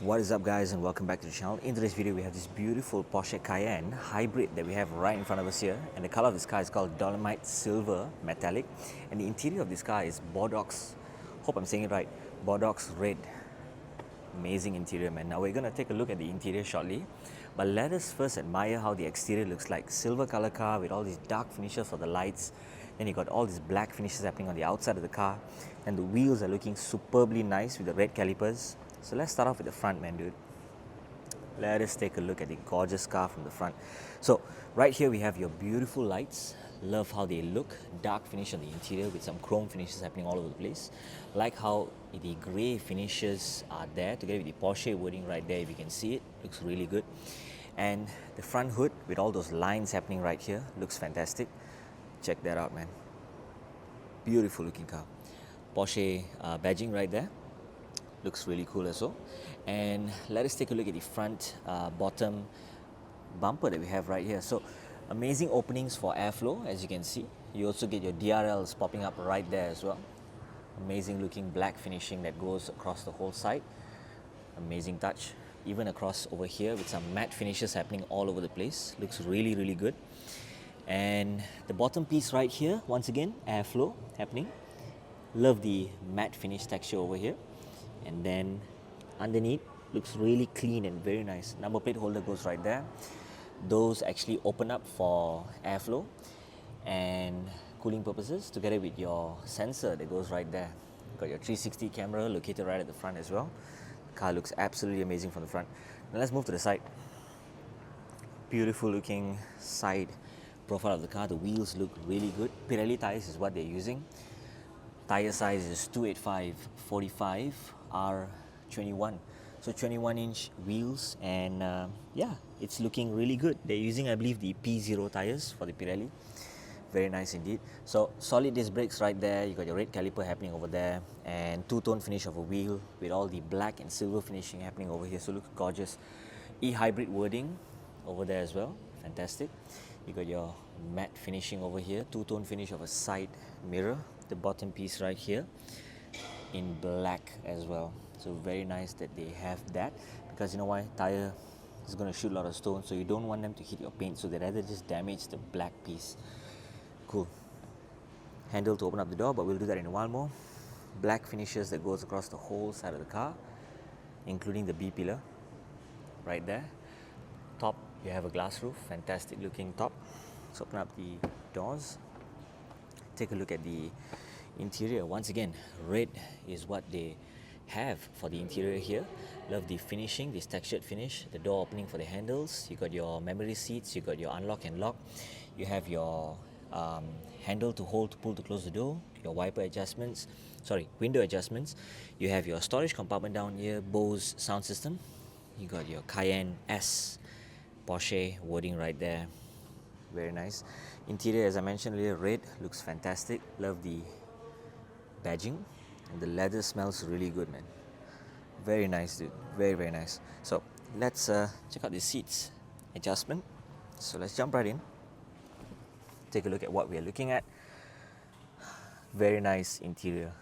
What is up, guys, and welcome back to the channel. In today's video we have this beautiful Porsche Cayenne hybrid that we have right in front of us here, and the color of this car is called Dolomite Silver Metallic, and the interior of this car is Bordeaux, hope I'm saying it right, Bordeaux Red. Amazing interior, man. Now we're going to take a look at the interior shortly, but let us first admire how the exterior looks like. Silver color car with all these dark finishes for the lights, then you got all these black finishes happening on the outside of the car, and the wheels are looking superbly nice with the red calipers. So let's start off with the front, man, dude. Let us take a look at the gorgeous car from the front. So right here we have your beautiful lights. Love how they look. Dark finish on the interior with some chrome finishes happening all over the place. Like how the grey finishes are there together with the Porsche wording right there, if you can see it. Looks really good. And the front hood with all those lines happening right here looks fantastic. Check that out, man. Beautiful looking car. Porsche badging right there. Looks really cool as well. And let us take a look at the front bottom bumper that we have right here. So amazing openings for airflow, as you can see. You also get your DRLs popping up right there as well. Amazing looking black finishing that goes across the whole side. Amazing touch. Even across over here with some matte finishes happening all over the place. Looks really, really good. And the bottom piece right here, once again, airflow happening. Love the matte finish texture over here. And then underneath looks really clean and very nice. Number plate holder goes right there. Those actually open up for airflow and cooling purposes together with your sensor that goes right there. Got your 360 camera located right at the front as well. The car looks absolutely amazing from the front. Now let's move to the side. Beautiful looking side profile of the car. The wheels look really good. Pirelli tires is what they're using. Tire size is 285/45 R21, so 21-inch wheels, and yeah, it's looking really good. They're using, I believe, the P0 tires for the Pirelli. Very nice indeed. So solid disc brakes right there. You got your red caliper happening over there, and two-tone finish of a wheel with all the black and silver finishing happening over here. So looks gorgeous. E-hybrid wording over there as well. Fantastic. You got your matte finishing over here. Two-tone finish of a side mirror. The bottom piece right here in black as well. So very nice that they have that, because you know why? Tire is going to shoot a lot of stones, so you don't want them to hit your paint, so they rather just damage the black piece. Cool. Handle to open up the door, but we'll do that in a while more. Black finishes that goes across the whole side of the car, including the B pillar right there. Top, you have a glass roof. Fantastic looking top. Let's open up the doors. Take a look at the interior. Once again, red is what they have for the interior here. Love the finishing, this textured finish. The door opening for the handles. You got your memory seats. You got your unlock and lock. You have your handle to hold, to pull, to close the door. Your wiper adjustments. Window adjustments. You have your storage compartment down here. Bose sound system. You got your Cayenne S Porsche wording right there. Very nice. Interior, as I mentioned earlier, red, looks fantastic. Love the badging, and the leather smells really good, man. Very nice, dude. Very, very nice. So let's check out the seats adjustment. So let's jump right in. Take a look at what we are looking at. Very nice interior.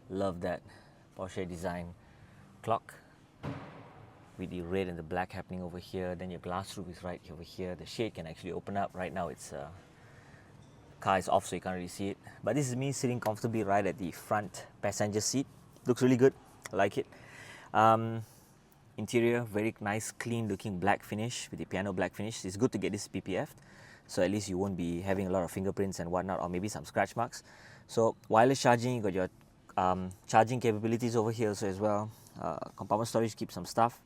Love that Porsche design clock with the red and the black happening over here. Then your glass roof is right over here. The shade can actually open up. Right now it's car is off, so you can't really see it. But this is me sitting comfortably right at the front passenger seat. Looks really good. I like it. Interior, very nice, clean looking black finish with the piano black finish. It's good to get this PPF, so at least you won't be having a lot of fingerprints and whatnot, or maybe some scratch marks. So wireless charging, you got your charging capabilities over here also as well. Compartment storage, keep some stuff.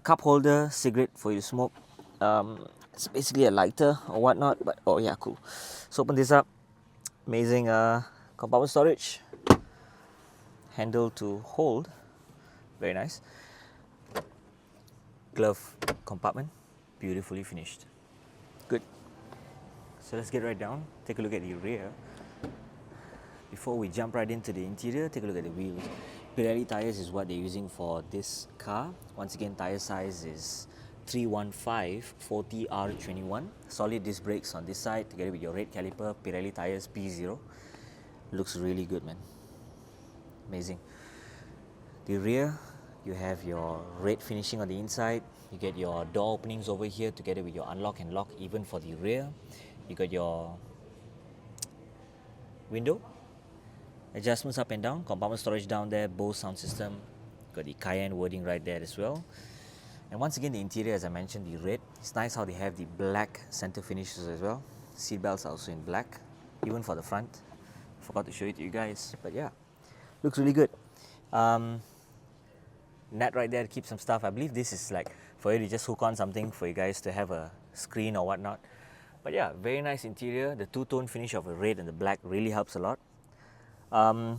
Cup holder, cigarette for you to smoke. It's basically a lighter or whatnot, but oh yeah, cool. So open this up. Amazing compartment storage. Handle to hold. Very nice. Glove compartment, beautifully finished. Good. So let's get right down. Take a look at the rear. Before we jump right into the interior, take a look at the wheels. Pirelli tires is what they're using for this car. Once again, tire size is 315/40 R21. Solid disc brakes on this side together with your red caliper. Pirelli tires P0. Looks really good, man. Amazing. The rear, You have your red finishing on the inside. You get your door openings over here together with your unlock and lock even for the rear. You got your window adjustments up and down, compartment storage down there, Bose sound system. Got the Cayenne wording right there as well. And once again, the interior, as I mentioned, the red. It's nice how they have the black center finishes as well. Seat belts are also in black, even for the front. Forgot to show it to you guys, but yeah, looks really good. Net right there to keep some stuff. I believe this is like for you to just hook on something for you guys to have a screen or whatnot. But yeah, very nice interior. The two-tone finish of the red and the black really helps a lot.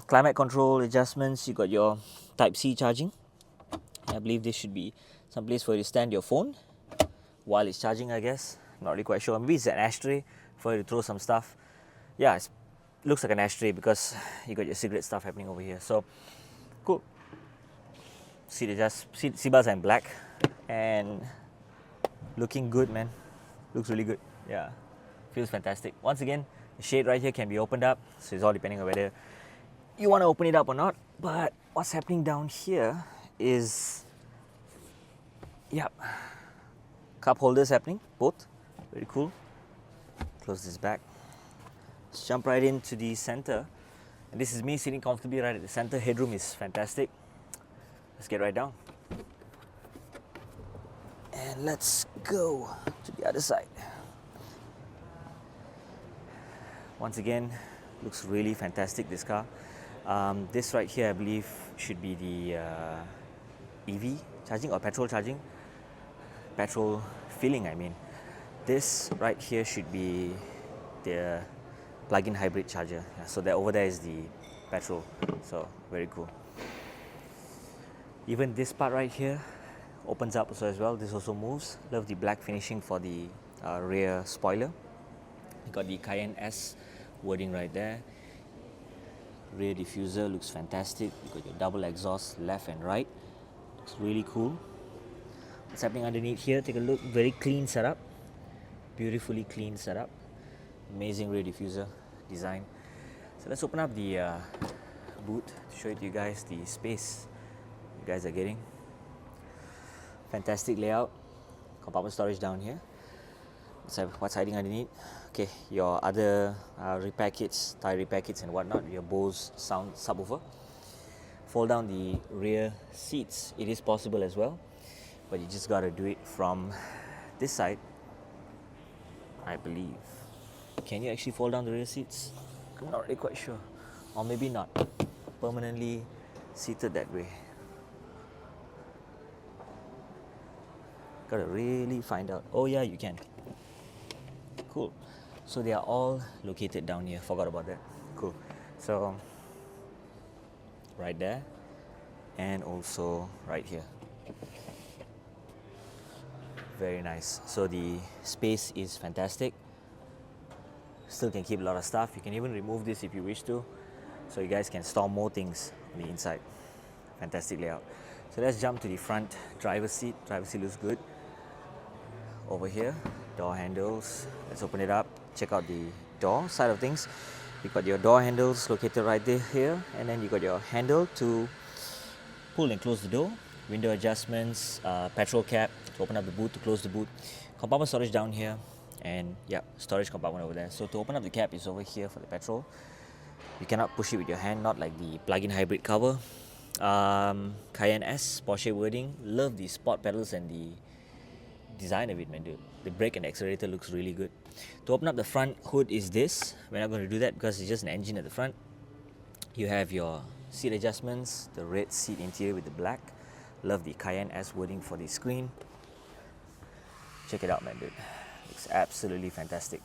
Climate control adjustments. You got your Type-C charging. I believe this should be some place for you to stand your phone while it's charging, I guess. Not really quite sure. Maybe it's an ashtray for you to throw some stuff. Yeah, it looks like an ashtray because you got your cigarette stuff happening over here. So, cool. Seat belts are in black and looking good, man. Looks really good. Yeah, feels fantastic. Once again, the shade right here can be opened up, so it's all depending on whether you want to open it up or not. But what's happening down here is, yep, cup holders happening, both. Very cool. Close this back. Let's jump right into the center. And this is me sitting comfortably right at the center. Headroom is fantastic. Let's get right down. And let's go to the other side. Once again, looks really fantastic, this car. This right here, I believe, should be the EV charging or petrol charging. Petrol filling, I mean. This right here should be the plug-in hybrid charger. Yeah, so that over there is the petrol. So very cool. Even this part right here opens up also as well. This also moves. Love the black finishing for the rear spoiler. You got the Cayenne S wording right there. Rear diffuser looks fantastic. You got your double exhaust left and right. Looks really cool. What's happening underneath here? Take a look. Very clean setup. Beautifully clean setup. Amazing rear diffuser design. So let's open up the boot to show it to you guys the space you guys are getting. Fantastic layout. Compartment storage down here. What's hiding underneath? Okay, your other repair kits, tire repair kits and whatnot, your Bose sound subwoofer. Fold down the rear seats. It is possible as well, but you just got to do it from this side, I believe. Can you actually fold down the rear seats? I'm not really quite sure. Or maybe not. Permanently seated that way. Gotta really find out. Oh yeah, you can. Cool. So they are all located down here. Forgot about that. Cool. So right there and also right here. Very nice. So the space is fantastic. Still can keep a lot of stuff. You can even remove this if you wish to. So you guys can store more things on the inside. Fantastic layout. So let's jump to the front driver's seat. Driver's seat looks good. Over here, door handles. Let's open it up. Check out the door side of things. You got your door handles located right there here, and then you got your handle to pull and close the door. Window adjustments, petrol cap to open up the boot, to close the boot. Compartment storage down here, and yeah, storage compartment over there. So to open up the cap is over here for the petrol. You cannot push it with your hand, not like the plug-in hybrid cover. Cayenne S, Porsche wording. Love the sport pedals and the design of it, man, dude. The brake and accelerator looks really good. To open up the front hood is this. We're not going to do that because it's just an engine at the front. You have your seat adjustments, the red seat interior with the black. Love the Cayenne S wording for the screen. Check it out, man, dude. Looks absolutely fantastic.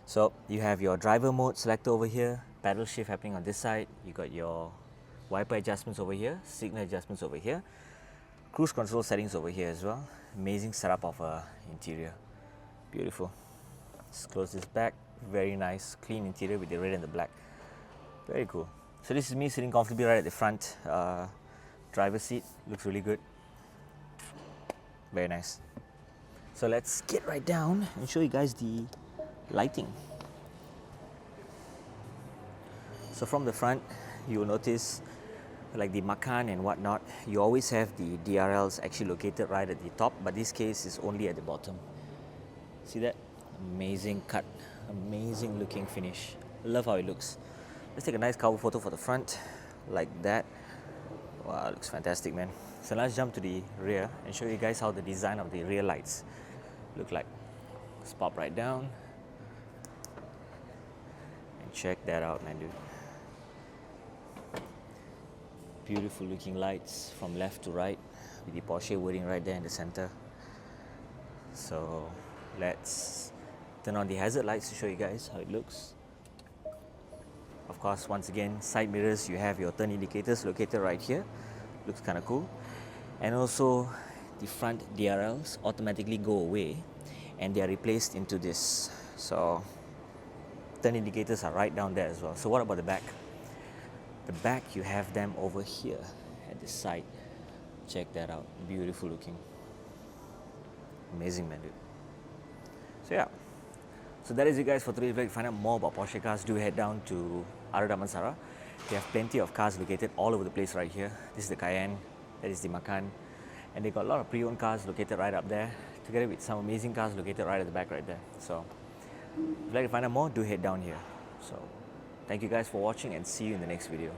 So you have your driver mode selector over here, paddle shift happening on this side. You got your wiper adjustments over here, signal adjustments over here, cruise control settings over here as well. Amazing setup of interior. Beautiful. Let's close this back. Very nice, clean interior with the red and the black. Very cool. So this is me sitting comfortably right at the front driver's seat. Looks really good. Very nice. So let's get right down and show you guys the lighting. So from the front, you will notice like the Macan and whatnot, you always have the DRLs actually located right at the top, but this case is only at the bottom. See that? Amazing cut, amazing looking finish. Love how it looks. Let's take a nice cover photo for the front, like that. Wow, it looks fantastic, man. So let's jump to the rear and show you guys how the design of the rear lights look like. Let's pop right down and check that out, man, dude. Beautiful looking lights from left to right with the Porsche wording right there in the center. So let's turn on the hazard lights to show you guys how it looks. Of course, once again, side mirrors, you have your turn indicators located right here. Looks kind of cool. And also the front DRLs automatically go away and they are replaced into this. So turn indicators are right down there as well. So what about the back? The back, you have them over here at the side. Check that out. Beautiful looking. Amazing, man, dude. So yeah. So that is it, guys, for today's vlog. If you find out more about Porsche cars, do head down to Ara Damansara. They have plenty of cars located all over the place right here. This is the Cayenne, that is the Macan. And they got a lot of pre-owned cars located right up there, together with some amazing cars located right at the back right there. So if you'd like to find out more, do head down here. So thank you guys for watching and see you in the next video.